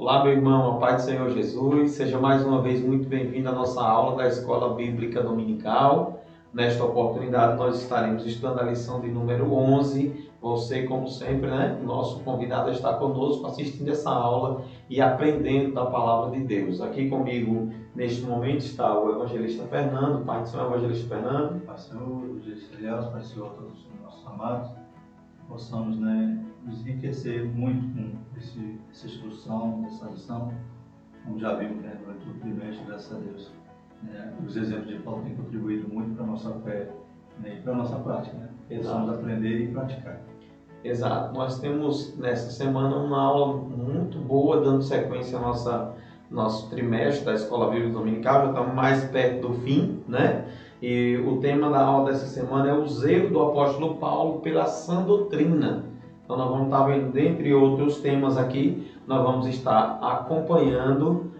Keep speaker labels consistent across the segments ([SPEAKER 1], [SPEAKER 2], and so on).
[SPEAKER 1] Olá, meu irmão, a paz do Senhor Jesus. Seja mais uma vez muito bem-vindo à nossa aula da Escola Bíblica Dominical. Nesta oportunidade, nós estaremos estudando a lição de número 11. Você, como sempre, o nosso convidado está conosco assistindo essa aula e aprendendo da Palavra de Deus. Aqui comigo, neste momento, está o evangelista Fernando. Pai do Senhor, evangelista Fernando.
[SPEAKER 2] Pai do Senhor, evangelista Elias, Pai do Senhor, a todos os nossos amados, possamos nos enriquecer muito com essa instrução, essa lição, como já vimos durante o trimestre, graças a Deus. Os exemplos de Paulo têm contribuído muito para a nossa fé e para a nossa prática. Possamos aprender e praticar.
[SPEAKER 1] Exato. Nós temos nessa semana uma aula muito boa, dando sequência ao nosso trimestre da Escola Bíblica Dominical. Já estamos mais perto do fim, E o tema da aula dessa semana é o zelo do apóstolo Paulo pela sã doutrina. Então nós vamos estar vendo, dentre outros temas aqui, nós vamos estar acompanhando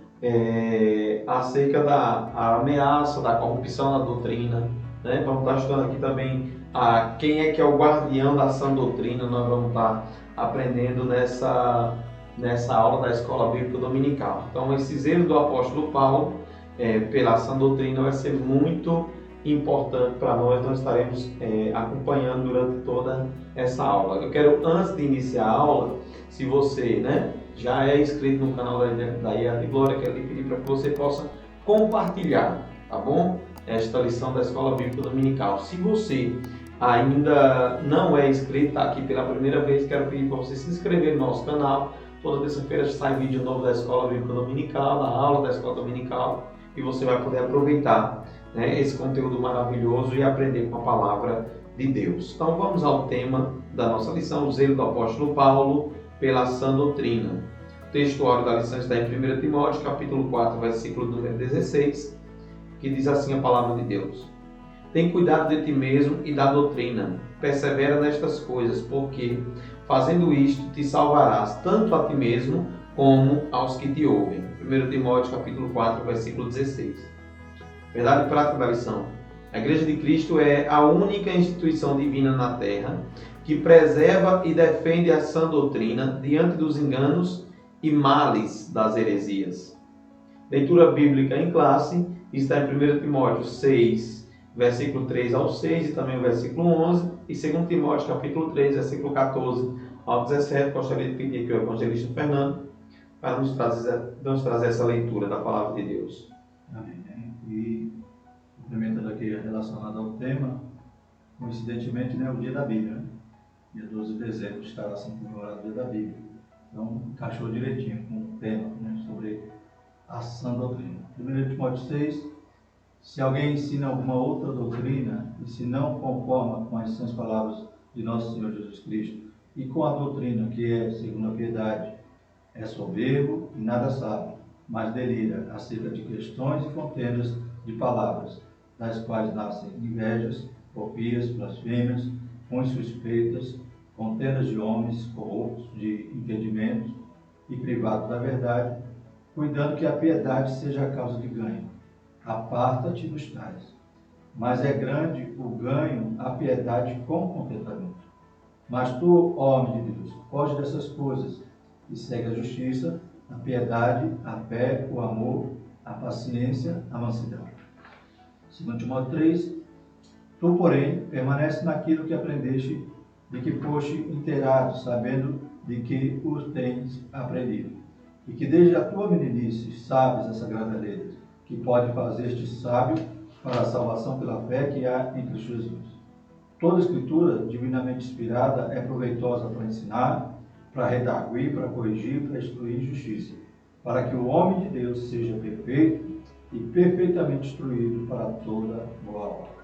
[SPEAKER 1] acerca da ameaça da corrupção na doutrina. Vamos estar estudando aqui também quem é que é o guardião da sã doutrina. Nós vamos estar aprendendo nessa aula da Escola Bíblica Dominical. Então esse zelo do apóstolo Paulo pela sã doutrina vai ser muito importante para nós estaremos acompanhando durante toda essa aula. Eu quero, antes de iniciar a aula, se você já é inscrito no canal da IAD Glória, quero lhe pedir para que você possa compartilhar, tá bom? Esta lição da Escola Bíblica Dominical. Se você ainda não é inscrito, está aqui pela primeira vez, quero pedir para você se inscrever no nosso canal. Toda terça-feira sai vídeo novo da Escola Bíblica Dominical, da aula da Escola Dominical, e você vai poder aproveitar esse conteúdo maravilhoso e aprender com a Palavra de Deus. Então vamos ao tema da nossa lição, o zelo do apóstolo Paulo pela sã doutrina. O textuário da lição está em 1 Timóteo, capítulo 4, versículo número 16, que diz assim a Palavra de Deus: Tem cuidado de ti mesmo e da doutrina, persevera nestas coisas, porque fazendo isto te salvarás tanto a ti mesmo como aos que te ouvem. 1 Timóteo capítulo 4, versículo 16. Verdade e prática da lição. A Igreja de Cristo é a única instituição divina na Terra que preserva e defende a sã doutrina diante dos enganos e males das heresias. Leitura bíblica em classe está em 1 Timóteo 6, versículo 3 ao 6 e também o versículo 11, e 2 Timóteo capítulo 3, versículo 14 ao 17. Gostaria de pedir aqui ao evangelista Fernando para nos trazer essa leitura da Palavra de Deus.
[SPEAKER 2] Amém. E complementando aqui relacionado ao tema, coincidentemente o dia da Bíblia, dia 12 de dezembro estará assim comemorado o dia da Bíblia. Então encaixou direitinho com o tema sobre a sã doutrina. 1 Timóteo 6: Se alguém ensina alguma outra doutrina e se não conforma com as sãs palavras de nosso Senhor Jesus Cristo e com a doutrina que é segundo a piedade, é soberbo e nada sabe, mas delira acerca de questões e contendas de palavras, das quais nascem invejas, copias, blasfêmias, ruins suspeitas, contendas de homens corruptos de entendimentos e privados da verdade, cuidando que a piedade seja a causa de ganho. Aparta-te dos tais. Mas é grande o ganho a piedade com contentamento. Mas tu, homem de Deus, foge dessas coisas e segue a justiça, a piedade, a fé, o amor, a paciência, a mansidão. 2 Timóteo 3: Tu, porém, permanece naquilo que aprendeste, de que foste inteirado, sabendo de que o tens aprendido, e que desde a tua meninice sabes a sagrada lei, que pode fazer-te sábio para a salvação pela fé que há em Cristo Jesus. Toda escritura divinamente inspirada é proveitosa para ensinar, para redarguir, para corrigir, para instruir em justiça, para que o homem de Deus seja perfeito e perfeitamente instruído para toda boa obra.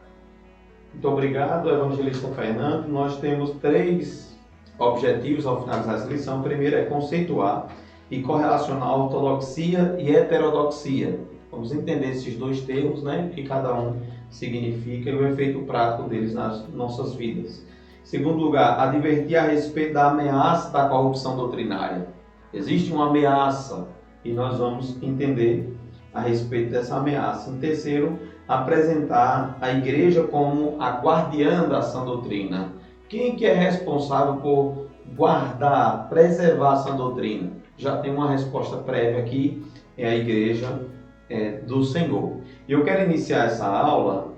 [SPEAKER 1] Muito obrigado, evangelista Fernando. Nós temos 3 objetivos ao finalizar essa lição. O primeiro é conceituar e correlacionar a ortodoxia e heterodoxia. Vamos entender esses 2 termos, o que cada um significa e o efeito prático deles nas nossas vidas. Em segundo lugar, advertir a respeito da ameaça da corrupção doutrinária. Existe uma ameaça e nós vamos entender a respeito dessa ameaça. Em terceiro, apresentar a igreja como a guardiã da sã doutrina. Quem que é responsável por guardar, preservar a sã doutrina? já tem uma resposta prévia aqui, é a igreja do Senhor. E eu quero iniciar essa aula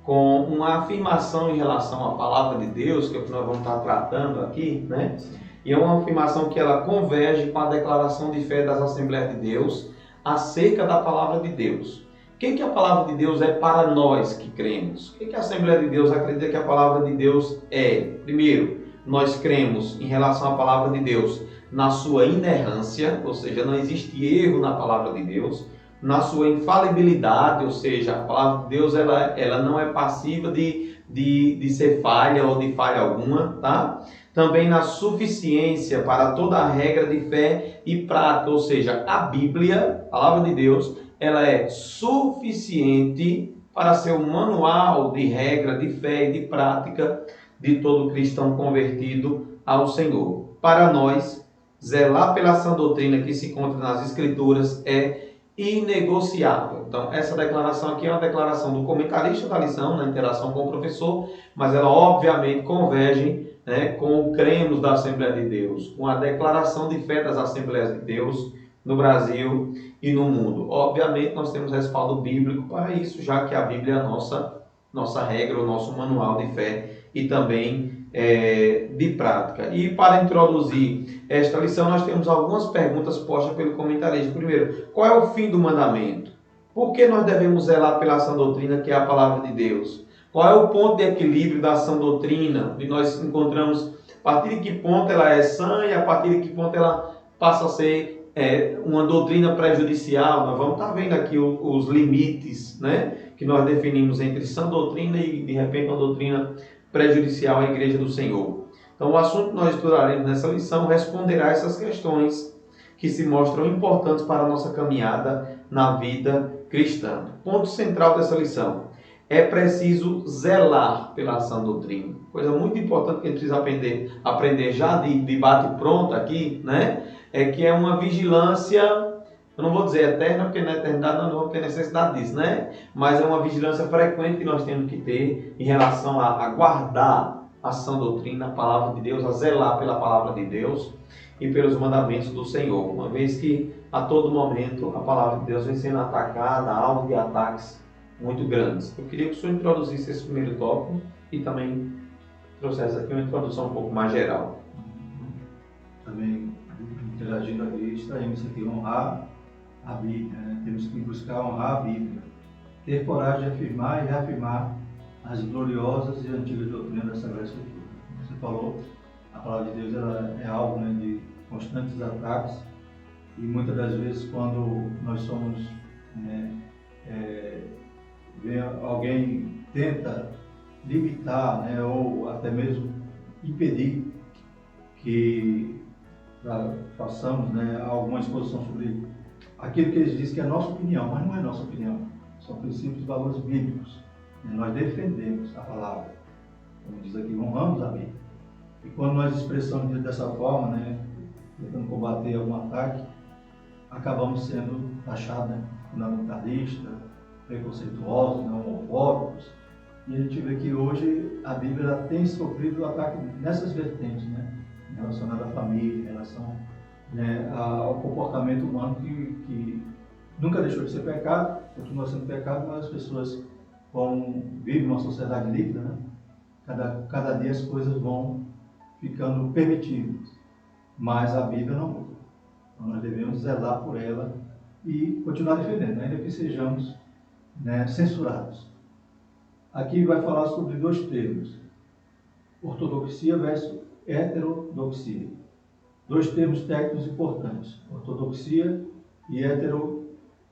[SPEAKER 1] com uma afirmação em relação à palavra de Deus, que é o que nós vamos estar tratando aqui, né? E é uma afirmação que ela converge com a declaração de fé das Assembleias de Deus acerca da palavra de Deus. O que a palavra de Deus é para nós que cremos? O que a Assembleia de Deus acredita que a palavra de Deus é? Primeiro, nós cremos em relação à palavra de Deus na sua inerrância, ou seja, não existe erro na palavra de Deus, na sua infalibilidade, ou seja, a palavra de Deus ela não é passiva de ser falha ou de falha alguma, tá? Também na suficiência para toda a regra de fé e prática, ou seja, a Bíblia, a palavra de Deus, ela é suficiente para ser o manual de regra de fé e de prática de todo cristão convertido ao Senhor. Para nós, zelar pela sã doutrina que se encontra nas Escrituras é inegociável. Então, essa declaração aqui é uma declaração do comentarista da lição, na interação com o professor, mas ela obviamente converge, né, com o cremos da Assembleia de Deus, com a declaração de fé das Assembleias de Deus no Brasil e no mundo. Obviamente, nós temos respaldo bíblico para isso, já que a Bíblia é a nossa regra, o nosso manual de fé e também de prática. E para introduzir esta lição, nós temos algumas perguntas postas pelo comentarista. Primeiro, qual é o fim do mandamento? Por que nós devemos zelar pela sã doutrina, que é a palavra de Deus? Qual é o ponto de equilíbrio da sã doutrina? E nós encontramos a partir de que ponto ela é sã e a partir de que ponto ela passa a ser uma doutrina prejudicial. Nós vamos estar vendo aqui os limites, né, que nós definimos entre sã doutrina e, de repente, uma doutrina prejudicial à Igreja do Senhor. Então, o assunto que nós estudaremos nessa lição responderá a essas questões que se mostram importantes para a nossa caminhada na vida cristã. Ponto central dessa lição: é preciso zelar pela sã doutrina. Coisa muito importante que a gente precisa aprender já de bate-pronto aqui, né? É que é uma vigilância, eu não vou dizer eterna, porque na eternidade nós não vamos ter necessidade disso, né? Mas é uma vigilância frequente que nós temos que ter em relação a guardar a sã doutrina, a palavra de Deus, a zelar pela palavra de Deus e pelos mandamentos do Senhor, uma vez que a todo momento a palavra de Deus vem sendo atacada, alvo de ataques muito grandes. Eu queria que o senhor introduzisse esse primeiro tópico e também trouxesse aqui uma introdução um pouco mais geral.
[SPEAKER 2] Também, interagindo aqui, extraímos aqui honrar a Bíblia, né? Temos que buscar honrar a Bíblia, ter coragem de afirmar e reafirmar as gloriosas e antigas doutrinas da Sagrada Escritura. Você falou, a palavra de Deus ela é alvo, né, de constantes ataques, e muitas das vezes quando nós somos, alguém tenta limitar, né, ou até mesmo impedir que façamos, né, alguma exposição sobre aquilo que eles dizem que é a nossa opinião, mas não é nossa opinião, são princípios e valores bíblicos. Nós defendemos a palavra, como diz aqui, honramos a Bíblia. E quando nós expressamos dessa forma, né, tentando combater algum ataque, acabamos sendo taxados, né, fundamentalistas, preconceituosos, né, homofóbicos. E a gente vê que hoje a Bíblia ela tem sofrido ataque nessas vertentes, né, relacionadas à família, em relação, né, ao comportamento humano que nunca deixou de ser pecado, continua sendo pecado, mas as pessoas, como vivem numa sociedade líquida, né, cada dia as coisas vão ficando permitidas, mas a Bíblia não muda. Então nós devemos zelar por ela e continuar defendendo, ainda que sejamos, né, censurados. Aqui vai falar sobre dois termos: ortodoxia versus heterodoxia. Dois termos técnicos importantes: ortodoxia e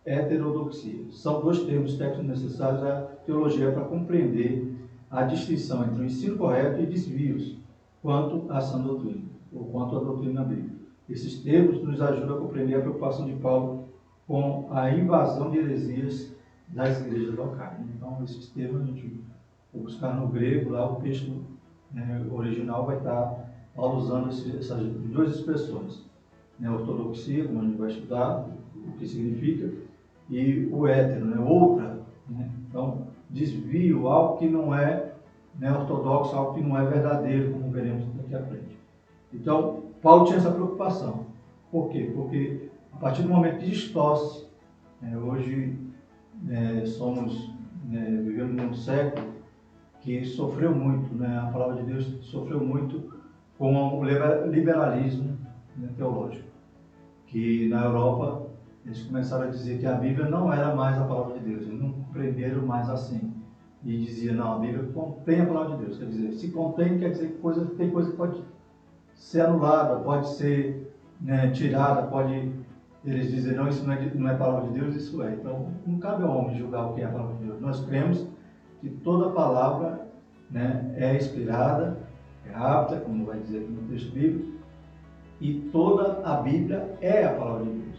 [SPEAKER 2] heterodoxia. São dois termos técnicos necessários à teologia para compreender a distinção entre o ensino correto e desvios quanto à sã doutrina, ou quanto à doutrina bíblica. Esses termos nos ajudam a compreender a preocupação de Paulo com a invasão de heresias das igrejas locais. Então, esses termos a gente vai buscar no grego, lá o texto, né, original vai estar usando essas duas expressões, né, ortodoxia, como a gente vai estudar, o que significa, e o hétero, né, outra, né? Então, desvio, algo que não é, né, ortodoxo, algo que não é verdadeiro, como veremos daqui à frente. Então, Paulo tinha essa preocupação. Por quê? Porque a partir do momento que distorce, hoje vivemos num século que sofreu muito, a palavra de Deus sofreu muito com o liberalismo teológico, que na Europa eles começaram a dizer que a Bíblia não era mais a palavra de Deus, eles não compreenderam mais assim. E dizia, não, a Bíblia contém a palavra de Deus, quer dizer, se contém, quer dizer que tem coisa que pode ser anulada, pode ser tirada, eles dizem, não, isso não é palavra de Deus, isso é. Então, não cabe ao homem julgar o que é a palavra de Deus. Nós cremos que toda palavra é inspirada, é apta, como vai dizer aqui no texto bíblico, e toda a Bíblia é a palavra de Deus.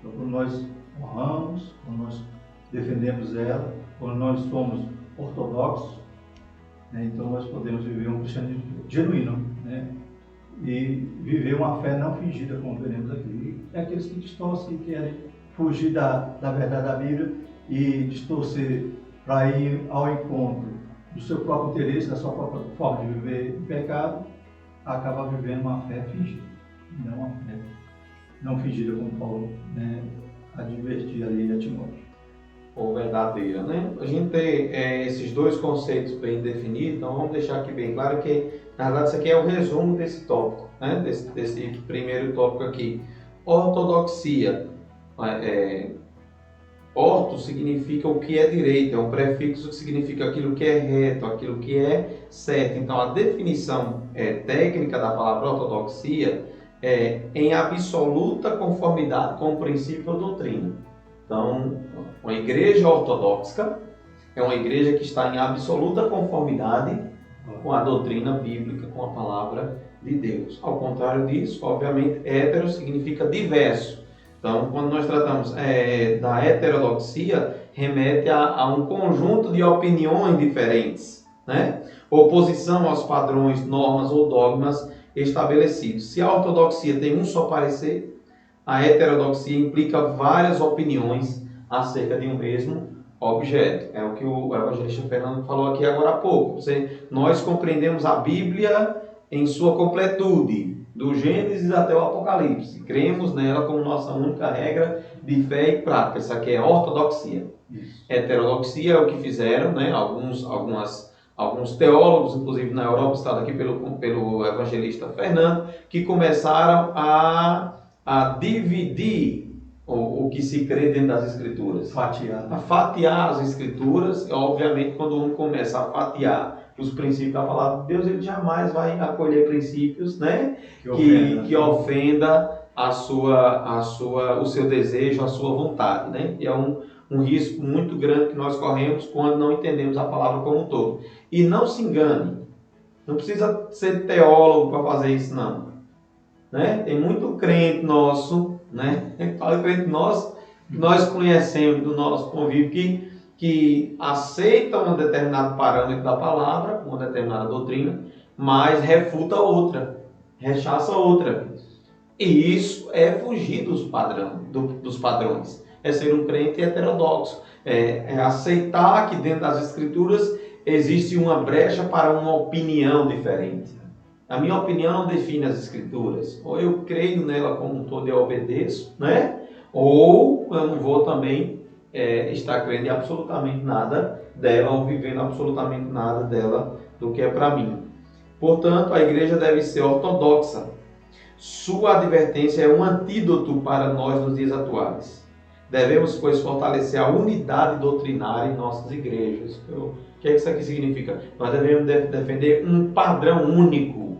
[SPEAKER 2] Então, quando nós honramos, quando nós defendemos ela, quando nós somos ortodoxos, então nós podemos viver um cristianismo genuíno, e viver uma fé não fingida, como veremos aqui. E é aqueles que distorcem e querem fugir da verdade da Bíblia e distorcer para ir ao encontro do seu próprio interesse, da sua própria forma de viver em pecado, acaba vivendo uma fé fingida, não uma fé não fingida, como Paulo advertia ali a Timóteo.
[SPEAKER 1] Ou verdadeira, né? A gente tem esses dois conceitos bem definidos, então vamos deixar aqui bem claro que, na verdade, isso aqui é o resumo desse tópico, desse primeiro tópico aqui. Ortodoxia. Orto significa o que é direito, é um prefixo que significa aquilo que é reto, aquilo que é certo. Então, a definição técnica da palavra ortodoxia é em absoluta conformidade com o princípio ou doutrina. Então, uma igreja ortodoxa é uma igreja que está em absoluta conformidade com a doutrina bíblica, com a palavra de Deus. Ao contrário disso, obviamente, hétero significa diverso. Então, quando nós tratamos da heterodoxia, remete a um conjunto de opiniões diferentes, Oposição aos padrões, normas ou dogmas estabelecidos. Se a ortodoxia tem um só parecer, a heterodoxia implica várias opiniões acerca de um mesmo objeto. É o que o evangelista Fernando falou aqui agora há pouco. Nós compreendemos a Bíblia em sua completude, do Gênesis até o Apocalipse. Cremos nela como nossa única regra de fé e prática. Isso aqui é ortodoxia. Isso. Heterodoxia é o que fizeram, alguns teólogos, inclusive na Europa, citado aqui pelo evangelista Fernando, que começaram a dividir o que se crê dentro das Escrituras. A fatiar as Escrituras. Obviamente, quando um começa a fatiar os princípios da palavra de Deus, ele jamais vai acolher princípios que ofenda o seu desejo, a sua vontade. E é um risco muito grande que nós corremos quando não entendemos a palavra como um todo. E não se engane, não precisa ser teólogo para fazer isso, não. Tem muito crente nosso, fala crente nosso, que nós conhecemos do nosso convívio, que aceita um determinado parâmetro da palavra, uma determinada doutrina, mas refuta outra, rechaça outra. E isso é fugir dos padrões. É ser um crente heterodoxo. É aceitar que dentro das Escrituras existe uma brecha para uma opinião diferente. A minha opinião não define as Escrituras. Ou eu creio nela como um todo e obedeço, ou eu não vou também estar crendo em absolutamente nada dela, ou vivendo absolutamente nada dela do que é para mim. Portanto, a igreja deve ser ortodoxa. Sua advertência é um antídoto para nós nos dias atuais. Devemos, pois, fortalecer a unidade doutrinária em nossas igrejas. O que isso aqui significa? Nós devemos defender um padrão único,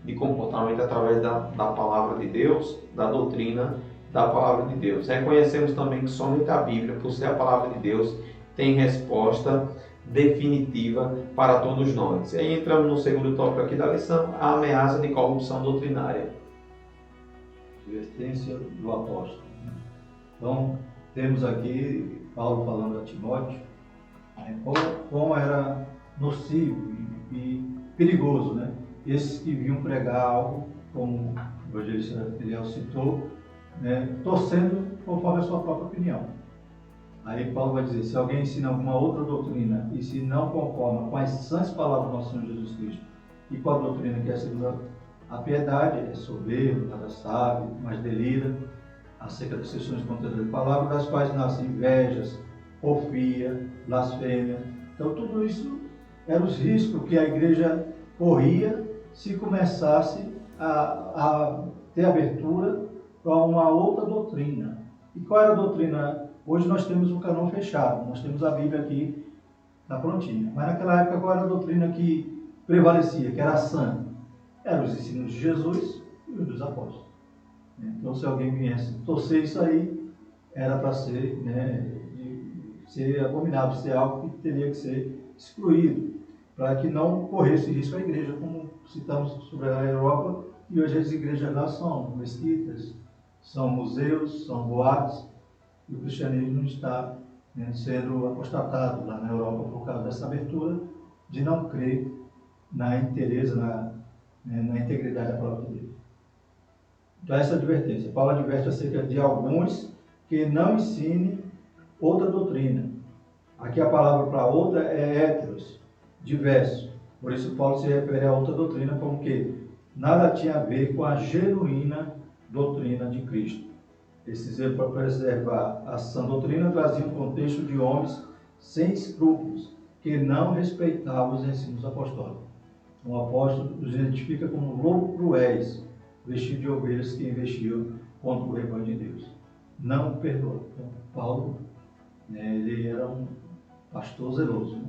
[SPEAKER 1] de comportamento através da palavra de Deus, da doutrina da palavra de Deus. Reconhecemos também que somente a Bíblia, por ser a palavra de Deus, tem resposta definitiva para todos nós. E aí entramos no segundo tópico aqui da lição, a ameaça de corrupção doutrinária.
[SPEAKER 2] Advertência do apóstolo. Então, temos aqui Paulo falando a Timóteo, como era nocivo e perigoso, esses que vinham pregar algo, como o evangelista Eliel citou, torcendo conforme a sua própria opinião. Aí Paulo vai dizer, se alguém ensina alguma outra doutrina e se não conforma com as sãs palavras do nosso Senhor Jesus Cristo e com a doutrina que é segundo A piedade é soberbo, nada sabe, mas delira acerca das questões contrárias da palavra, das quais nascem invejas, porfia, blasfêmia. Então tudo isso eram os riscos que a igreja corria se começasse a ter abertura para uma outra doutrina. E qual era a doutrina? Hoje nós temos um canão fechado, nós temos a Bíblia aqui, está prontinha. Mas naquela época qual era a doutrina que prevalecia, que era sã? Eram os ensinos de Jesus e os dos apóstolos. Então se alguém viesse torcer isso aí, era para ser, ser abominável, ser algo que teria que ser excluído, para que não corresse risco à igreja, como citamos sobre a Europa, e hoje as igrejas lá são mesquitas, são museus, são boates, e o cristianismo está sendo apostatado lá na Europa por causa dessa abertura de não crer na inteireza, na integridade da palavra de Deus. Então essa advertência, Paulo adverte acerca de alguns que não ensinem outra doutrina. Aqui a palavra para outra é heteros, diverso. Por isso Paulo se refere a outra doutrina como que nada tinha a ver com a genuína doutrina de Cristo. Esse zelo para preservar a sã doutrina trazia um contexto de homens sem escrúpulos, que não respeitavam os ensinos apostólicos. Um apóstolo os identifica como lobos cruéis, vestidos de ovelhas que investiam contra o rebanho de Deus. Não perdoa. Então, Paulo, ele era um pastor zeloso,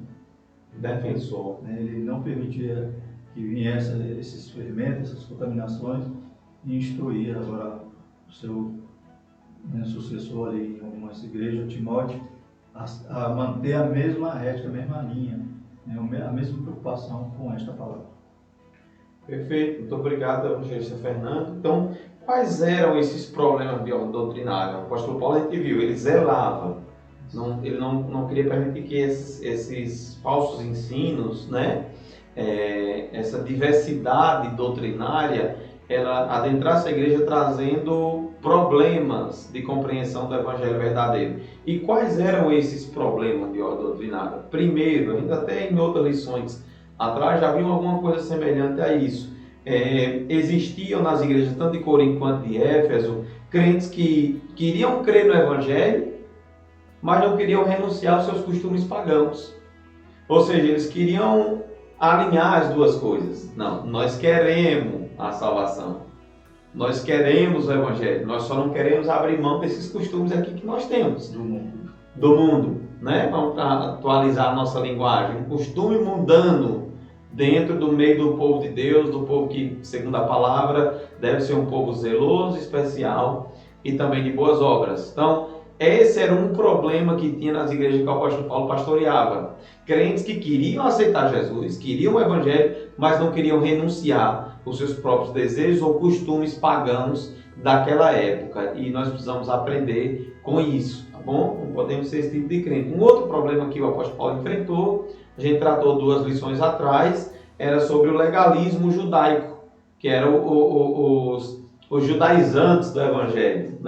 [SPEAKER 1] defensor.
[SPEAKER 2] Ele não permitia que viessem esses ferimentos, essas contaminações, e instruía agora o seu sucessor ali em algumas igrejas, Timóteo, a manter a mesma ética, a mesma linha, a mesma preocupação com esta palavra.
[SPEAKER 1] Perfeito, muito obrigado, evangelista Fernando. Então, quais eram esses problemas de ordem doutrinária? O apóstolo Paulo, a gente viu, ele zelava, ele não queria permitir que esses falsos ensinos, essa diversidade doutrinária, ela adentrasse a igreja trazendo problemas de compreensão do evangelho verdadeiro. E quais eram esses problemas de ordem doutrinária? Primeiro, ainda até em outras lições atrás já viu alguma coisa semelhante a isso. Existiam nas igrejas, tanto de Corinto quanto de Éfeso, crentes que queriam crer no evangelho, mas não queriam renunciar aos seus costumes pagãos. Ou seja, eles queriam alinhar as duas coisas. Não, nós queremos a salvação. Nós queremos o evangelho. Nós só não queremos abrir mão desses costumes aqui que nós temos. Do mundo. Vamos atualizar a nossa linguagem. Um costume mundano dentro do meio do povo de Deus, do povo que, segundo a palavra, deve ser um povo zeloso, especial e também de boas obras. Então, esse era um problema que tinha nas igrejas que o apóstolo Paulo pastoreava. Crentes que queriam aceitar Jesus, queriam o evangelho, mas não queriam renunciar os seus próprios desejos ou costumes pagãos daquela época. E nós precisamos aprender com isso, tá bom? Não podemos ser esse tipo de crente. Um outro problema que o apóstolo Paulo enfrentou, a gente tratou 2 lições atrás, era sobre o legalismo judaico, que eram os judaizantes do evangelho,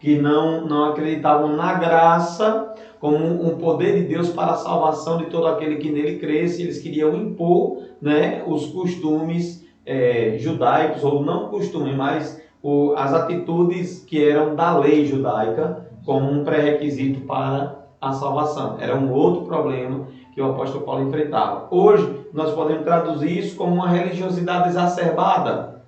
[SPEAKER 1] que não acreditavam na graça como um poder de Deus para a salvação de todo aquele que nele cresce. Eles queriam impor os costumes judaicos, ou não costumes, mas as atitudes que eram da lei judaica como um pré-requisito para a salvação. Era um outro problema que o apóstolo Paulo enfrentava. Hoje, nós podemos traduzir isso como uma religiosidade exacerbada,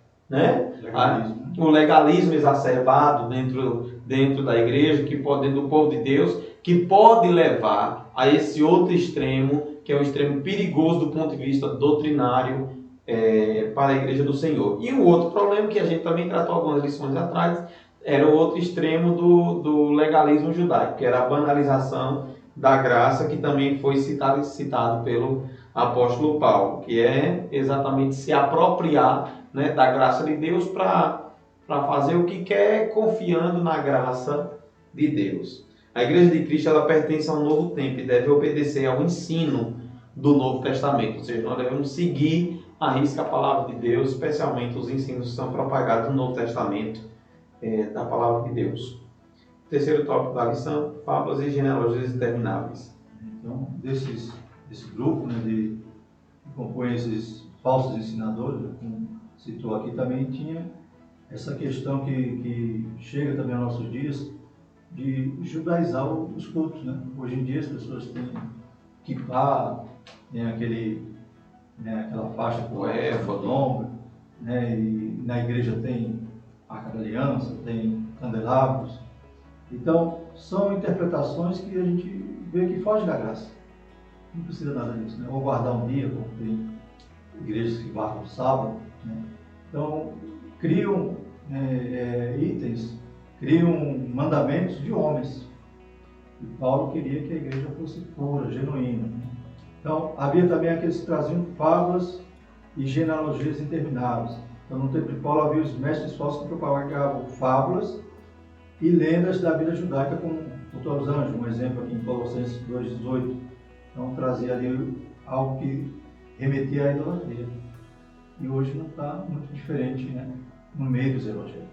[SPEAKER 1] o legalismo exacerbado dentro da igreja, dentro do povo de Deus, que pode levar a esse outro extremo, que é um extremo perigoso do ponto de vista doutrinário para a igreja do Senhor. E o outro problema, que a gente também tratou algumas lições atrás, era o outro extremo do legalismo judaico, que era a banalização da graça, que também foi citado pelo apóstolo Paulo, que é exatamente se apropriar da graça de Deus para fazer o que quer, confiando na graça de Deus. A igreja de Cristo, ela pertence a um novo tempo e deve obedecer ao ensino do Novo Testamento, ou seja, nós devemos seguir à risca a palavra de Deus, especialmente os ensinos que são propagados no Novo Testamento da palavra de Deus. Terceiro tópico da lição, fábulas e genealogias intermináveis.
[SPEAKER 2] Então, desse grupo que compõe esses falsos ensinadores, com citou aqui, também tinha essa questão que chega também aos nossos dias, de judaizar os cultos, né? Hoje em dia as pessoas têm kippah, tem aquela faixa por longa, né? E na igreja tem Arca da Aliança, tem candelabros. Então, são interpretações que a gente vê que foge da graça. Não precisa nada disso, né? Ou guardar um dia, como tem igrejas que guardam o sábado, né? Então, criam itens, criam mandamentos de homens. E Paulo queria que a igreja fosse pura, genuína, né? Então, havia também aqueles que traziam fábulas e genealogias intermináveis. Então, no tempo de Paulo, havia os mestres falsos que propagavam fábulas e lendas da vida judaica, como o culto aos anjos, um exemplo aqui em Colossenses 2,18. Então, trazia ali algo que remetia à idolatria. E hoje não está muito diferente, né, no meio dos evangélicos.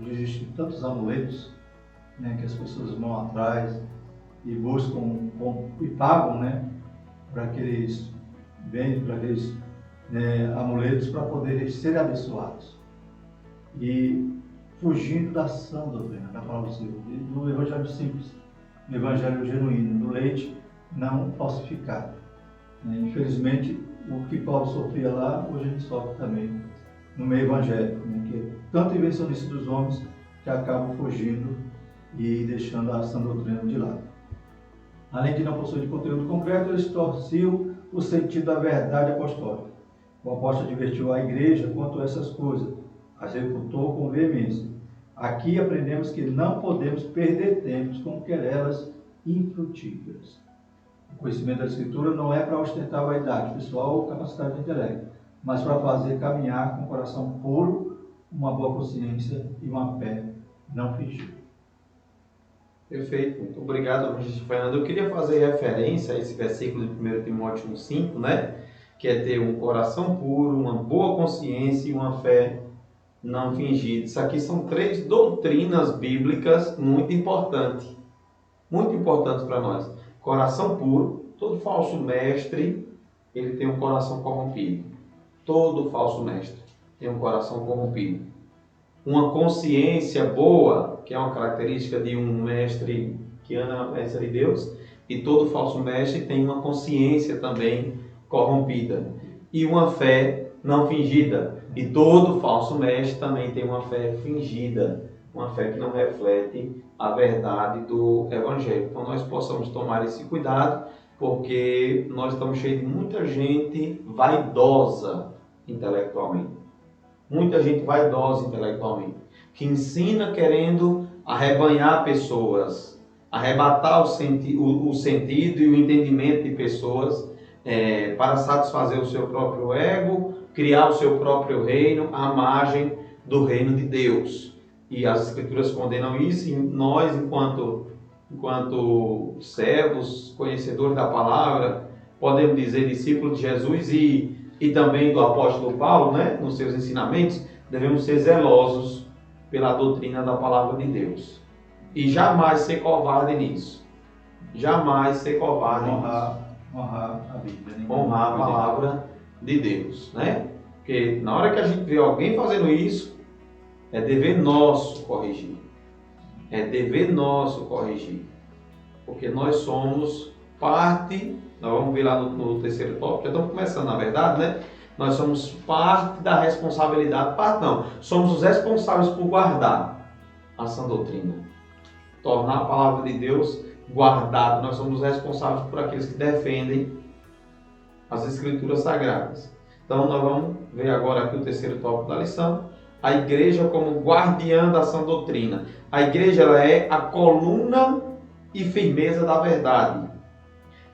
[SPEAKER 2] Hoje existem tantos amuletos, né, que as pessoas vão atrás e buscam e pagam, né, para aqueles bens, para aqueles amuletos, para poderem ser abençoados. E fugindo da sã doutrina, da palavra do Senhor, do evangelho simples, do evangelho genuíno, do leite não falsificado. Infelizmente, o que Paulo sofria lá, hoje a gente sofre também no meio evangélico, né? Que é tanta invencionista dos homens que acabam fugindo e deixando a sã doutrina de lado. Além de não possuir conteúdo concreto, eles torciam o sentido da verdade apostólica. O apóstolo advertiu a igreja quanto a essas coisas, as refutou com veemência. Aqui aprendemos que não podemos perder tempo com querelas infrutíferas. O conhecimento da Escritura não é para ostentar vaidade pessoal ou capacidade de intelecto, mas para fazer caminhar com um coração puro, uma boa consciência e uma fé não fingida.
[SPEAKER 1] Perfeito, muito obrigado, Evangelista Fernando. Eu queria fazer referência a esse versículo de 1 Timóteo 1,5, né? Que é ter um coração puro, uma boa consciência e uma fé não fingida. Isso aqui são 3 doutrinas bíblicas muito importantes para nós. Coração puro, todo falso mestre, ele tem um coração corrompido. Todo falso mestre tem um coração corrompido. Uma consciência boa, que é uma característica de um mestre que anda na presença de Deus, e todo falso mestre tem uma consciência também corrompida. E uma fé não fingida. E todo falso mestre também tem uma fé fingida, uma fé que não reflete a verdade do Evangelho. Então nós possamos tomar esse cuidado, porque nós estamos cheios de muita gente vaidosa intelectualmente. Muita gente vaidosa intelectualmente, que ensina querendo arrebanhar pessoas, arrebatar o sentido e o entendimento de pessoas para satisfazer o seu próprio ego, criar o seu próprio reino à margem do reino de Deus. E as Escrituras condenam isso, e nós, enquanto servos, conhecedores da palavra, podemos dizer discípulos de Jesus e também do apóstolo Paulo, né, nos seus ensinamentos, devemos ser zelosos pela doutrina da palavra de Deus. E jamais ser covarde nisso. Jamais ser covarde nisso.
[SPEAKER 2] Honrar a Bíblia. Né?
[SPEAKER 1] Honrar a palavra de Deus, né? Porque na hora que a gente vê alguém fazendo isso, é dever nosso corrigir. É dever nosso corrigir. Porque nós somos parte, nós vamos ver lá no terceiro tópico, já estamos começando na verdade, né? Nós somos parte da responsabilidade, somos os responsáveis por guardar a sã doutrina. Tornar a palavra de Deus guardada. Nós somos os responsáveis por aqueles que defendem as Escrituras Sagradas. Então nós vamos ver agora aqui o terceiro tópico da lição. A igreja como guardiã da sã doutrina. A igreja ela é a coluna e firmeza da verdade.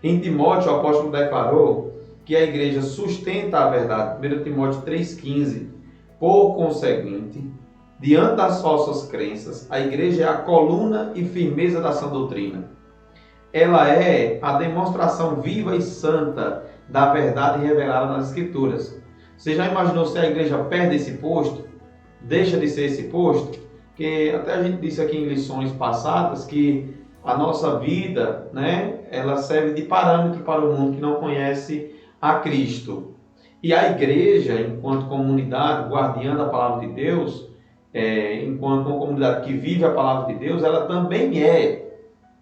[SPEAKER 1] Em Timóteo, o apóstolo declarou que a igreja sustenta a verdade. 1 Timóteo 3,15. Por conseguinte, diante das falsas crenças, a igreja é a coluna e firmeza da sã doutrina. Ela é a demonstração viva e santa da verdade revelada nas Escrituras. Você já imaginou se a igreja perde esse posto? Deixa de ser esse posto? Que até a gente disse aqui em lições passadas que a nossa vida, né, ela serve de parâmetro para o mundo que não conhece a Cristo. E a igreja, enquanto comunidade guardiã da palavra de Deus, enquanto uma comunidade que vive a palavra de Deus, ela também é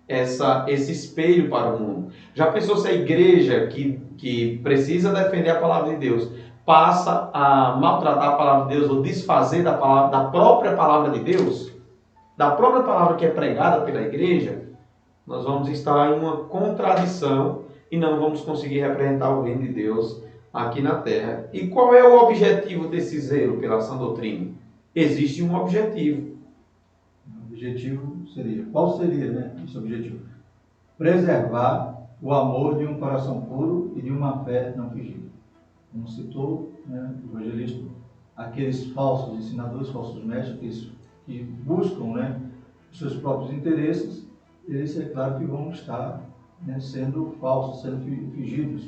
[SPEAKER 1] esse espelho para o mundo. Já pensou se a igreja que precisa defender a palavra de Deus passa a maltratar a palavra de Deus ou desfazer da própria palavra de Deus, da própria palavra que é pregada pela igreja? Nós vamos estar em uma contradição e não vamos conseguir representar o reino de Deus aqui na terra. E qual é o objetivo desse zelo pela sã doutrina? Existe um objetivo.
[SPEAKER 2] O objetivo seria, qual seria, né, esse objetivo? Preservar o amor de um coração puro e de uma fé não fingida. Como citou, né, o evangelista, aqueles falsos ensinadores, falsos mestres, que buscam, né, os seus próprios interesses, eles, é claro, que vão estar, né, sendo falsos, sendo fingidos,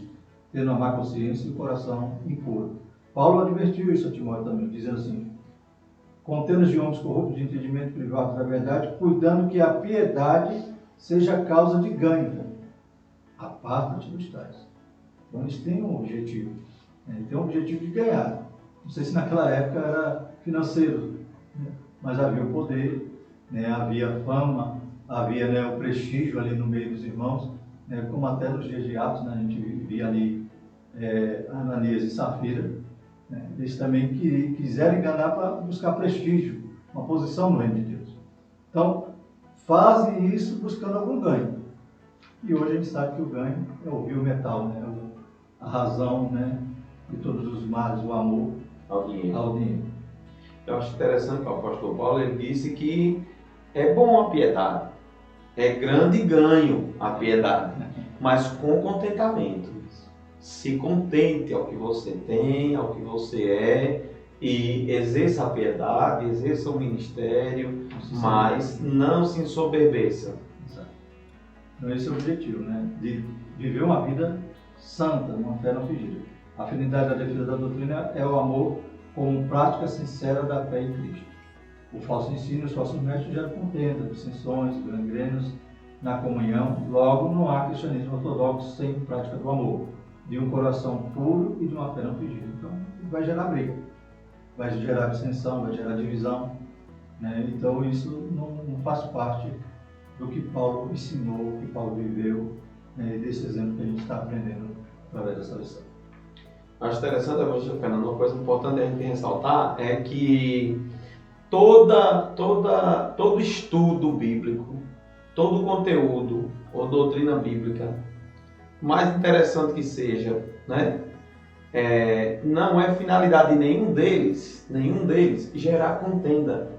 [SPEAKER 2] tendo a má consciência e o coração impuro. Paulo advertiu isso a Timóteo também, dizendo assim: contendo de homens corruptos de entendimento privado da verdade, cuidando que a piedade seja causa de ganho. Aparta-te dos tais. Então eles têm um objetivo. Eles têm um objetivo de ganhar. Não sei se naquela época era financeiro, né? Mas havia o poder, né? Havia fama, havia, né, o prestígio ali no meio dos irmãos, né? Como até nos dias de Atos, né? A gente via ali Ananias e Safira. Eles também quiseram enganar para buscar prestígio, uma posição no reino de Deus. Então, fazem isso buscando algum ganho. E hoje a gente sabe que o ganho é o vil metal, né? A razão, né, de todos os males, o amor
[SPEAKER 1] ao dinheiro.
[SPEAKER 2] Eu
[SPEAKER 1] acho interessante que o apóstolo Paulo ele disse que é bom a piedade, é grande ganho a piedade, mas com contentamento. Se contente ao que você tem, ao que você é, e exerça a piedade, exerça o ministério, mas não se ensoberbeça.
[SPEAKER 2] Exato. Então esse é o objetivo, né? De viver uma vida santa, uma fé não fingida. A finalidade da defesa da doutrina é o amor como prática sincera da fé em Cristo. O falso ensino, os falsos mestres geram contenda, dissensões, gangrenos na comunhão. Logo, não há cristianismo ortodoxo sem prática do amor, de um coração puro e de uma fé não fingida. Então, vai gerar briga, vai gerar dissensão, vai gerar divisão, né? Então, isso não faz parte do que Paulo ensinou, que Paulo viveu, né? Desse exemplo que a gente está aprendendo através dessa lição.
[SPEAKER 1] Acho interessante, Fernando, uma coisa importante a gente ressaltar é que todo estudo bíblico, todo conteúdo ou doutrina bíblica, mais interessante que seja, né? Não é finalidade de nenhum deles, gerar contenda,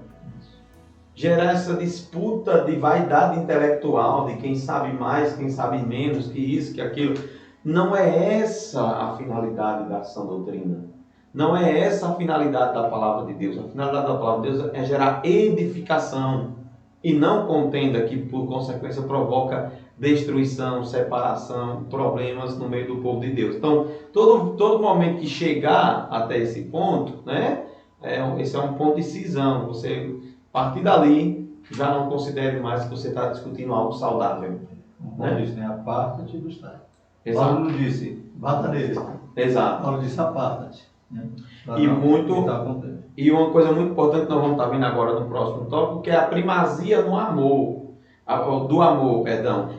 [SPEAKER 1] gerar essa disputa de vaidade intelectual, de quem sabe mais, quem sabe menos, que isso, que aquilo. Não é essa a finalidade da sã doutrina. Não é essa a finalidade da palavra de Deus. A finalidade da palavra de Deus é gerar edificação e não contenda, que por consequência provoca destruição, separação, problemas no meio do povo de Deus. Então, todo momento que chegar até esse ponto, né, esse é um ponto de cisão. Você, a partir dali, já não considere mais que você está discutindo algo saudável.
[SPEAKER 2] Paulo diz, né? Aparta-te dos tais.
[SPEAKER 1] Exato.
[SPEAKER 2] Paulo não disse, bata nele.
[SPEAKER 1] Exato.
[SPEAKER 2] Paulo disse, aparta-te. Né?
[SPEAKER 1] E uma coisa muito importante que nós vamos estar vendo agora no próximo tópico, que é a primazia do amor.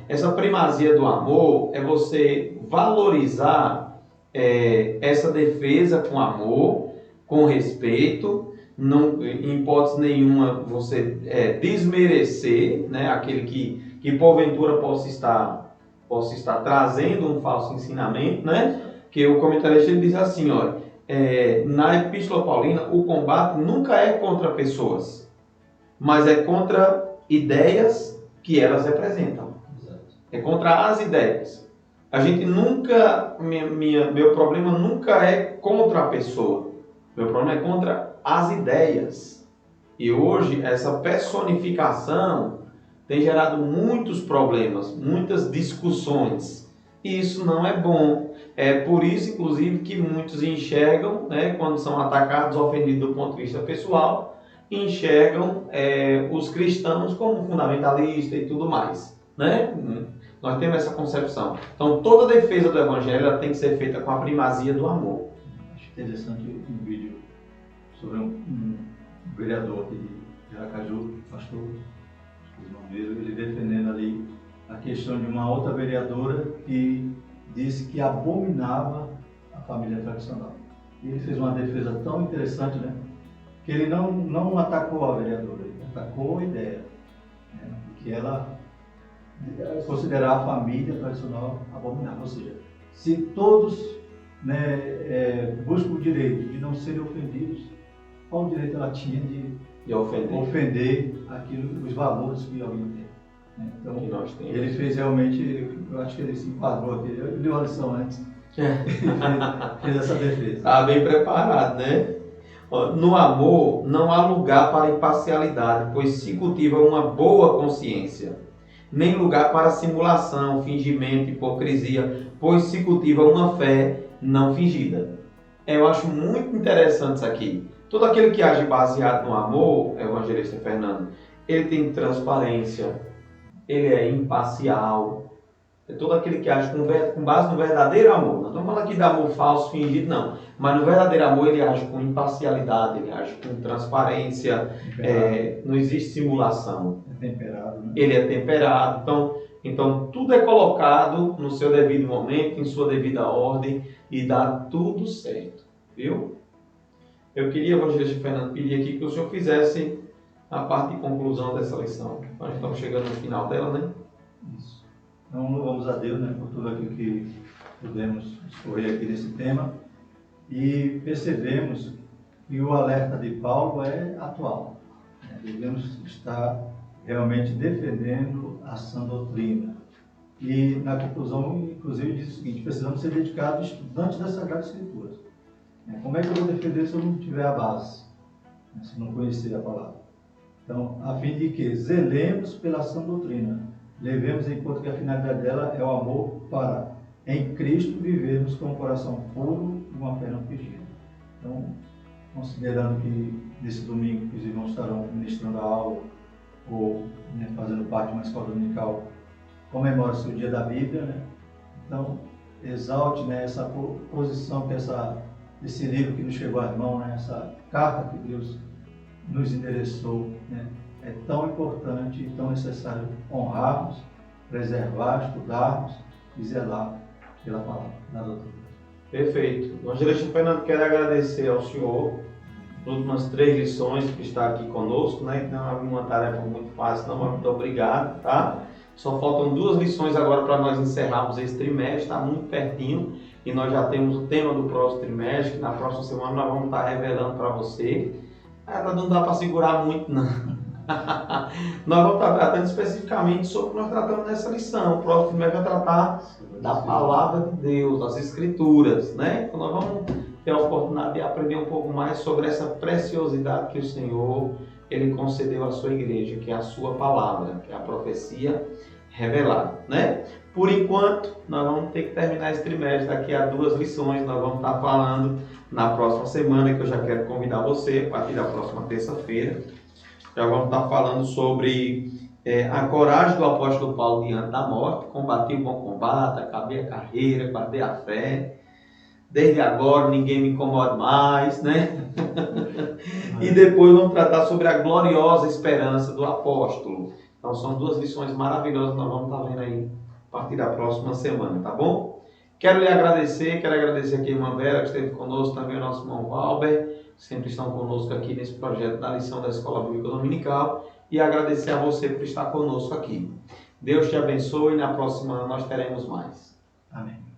[SPEAKER 1] Essa primazia do amor é você valorizar essa defesa com amor, com respeito, não, em hipótese nenhuma você desmerecer, né, aquele que porventura possa estar trazendo um falso ensinamento, né? Que o comentarista ele diz assim, olha, na Epístola Paulina o combate nunca é contra pessoas, mas é contra ideias que elas representam. Exato. É contra as ideias. A gente nunca, meu problema nunca é contra a pessoa, meu problema é contra as ideias. E hoje essa personificação tem gerado muitos problemas, muitas discussões. E isso não é bom. É por isso, inclusive, que muitos enxergam, né, quando são atacados, ofendidos do ponto de vista pessoal, enxergam os cristãos como fundamentalistas e tudo mais. Né? Nós temos essa concepção. Então, toda defesa do Evangelho ela tem que ser feita com a primazia do amor.
[SPEAKER 2] interessante um vídeo sobre um vereador aqui de Aracaju, pastor, vocês vão ver, ele defendendo ali a questão de uma outra vereadora que disse que abominava a família tradicional. E ele fez uma defesa tão interessante, né? Que ele não atacou a vereadora, ele atacou a ideia, né? Que ela considerar a família tradicional abominável. Ou seja, se todos, né, buscam o direito de não serem ofendidos, qual direito ela tinha de ofender aquilo, os valores que alguém tem? Né? Então,
[SPEAKER 1] que nós temos.
[SPEAKER 2] Ele fez realmente, eu acho que ele se enquadrou aqui, eu li uma lição antes, fez essa defesa.
[SPEAKER 1] Está bem preparado, né? No amor não há lugar para imparcialidade, pois se cultiva uma boa consciência. Nem lugar para simulação, fingimento, hipocrisia, pois se cultiva uma fé não fingida. Eu acho muito interessante isso aqui. Todo aquele que age baseado no amor, evangelista Fernando, ele tem transparência, ele é imparcial. É todo aquele que age com base no verdadeiro amor. Não estamos falando aqui de amor falso, fingido, não. Mas no verdadeiro amor ele age com imparcialidade, ele age com transparência, não existe simulação.
[SPEAKER 2] É temperado, né?
[SPEAKER 1] Ele é temperado. Então tudo é colocado no seu devido momento, em sua devida ordem e dá tudo certo. Viu? Eu queria, evangelista Fernando, pedir aqui que o senhor fizesse a parte de conclusão dessa lição. Nós estamos chegando no final dela, né?
[SPEAKER 2] Isso. Então, louvamos a Deus, né, por tudo aquilo que pudemos discorrer aqui nesse tema e percebemos que o alerta de Paulo é atual. Né? Devemos estar realmente defendendo a sã doutrina. E na conclusão, inclusive, diz o seguinte: precisamos ser dedicados estudantes das Sagradas Escrituras. Como é que eu vou defender se eu não tiver a base, se eu não conhecer a palavra? Então, a fim de que zelemos pela sã doutrina, levemos em conta que a finalidade dela é o amor para, em Cristo, vivermos com um coração puro e uma fé não fingida. Então, considerando que nesse domingo que os irmãos estarão ministrando a aula ou, né, fazendo parte de uma escola dominical, comemora-se o dia da Bíblia, né? Então, exalte, né, essa posição que esse livro que nos chegou às mãos, né, essa carta que Deus nos endereçou, né? É tão importante e tão necessário honrarmos, preservar, estudarmos e zelar pela palavra da doutrina.
[SPEAKER 1] Perfeito. Evangelista Fernando, quero agradecer ao senhor as últimas 3 lições que está aqui conosco, né? Não é uma tarefa muito fácil, não, mas muito obrigado, tá? Só faltam 2 lições agora para nós encerrarmos esse trimestre, está muito pertinho e nós já temos o tema do próximo trimestre, que na próxima semana nós vamos estar revelando para você. Não dá para segurar muito, não. Nós vamos estar tratando especificamente sobre o que nós tratamos nessa lição. O próximo trimestre vai tratar da palavra de Deus, das Escrituras, né? Então nós vamos ter a oportunidade de aprender um pouco mais sobre essa preciosidade que o Senhor Ele concedeu à sua igreja, que é a sua palavra, que é a profecia revelada, né? Por enquanto, nós vamos ter que terminar esse trimestre. Daqui a 2 lições nós vamos estar falando na próxima semana, que eu já quero convidar você, a partir da próxima terça-feira. Já vamos estar falando sobre a coragem do apóstolo Paulo diante da morte, combater o bom combate, acabar a carreira, guardar a fé. Desde agora ninguém me incomoda mais, né? E depois vamos tratar sobre a gloriosa esperança do apóstolo. Então são 2 lições maravilhosas que nós vamos estar vendo aí a partir da próxima semana, tá bom? Quero lhe agradecer, quero agradecer aqui a irmã Vera, que esteve conosco, também o nosso irmão Valber, que sempre estão conosco aqui nesse projeto da lição da Escola Bíblica Dominical, e agradecer a você por estar conosco aqui. Deus te abençoe e na próxima nós teremos mais.
[SPEAKER 2] Amém.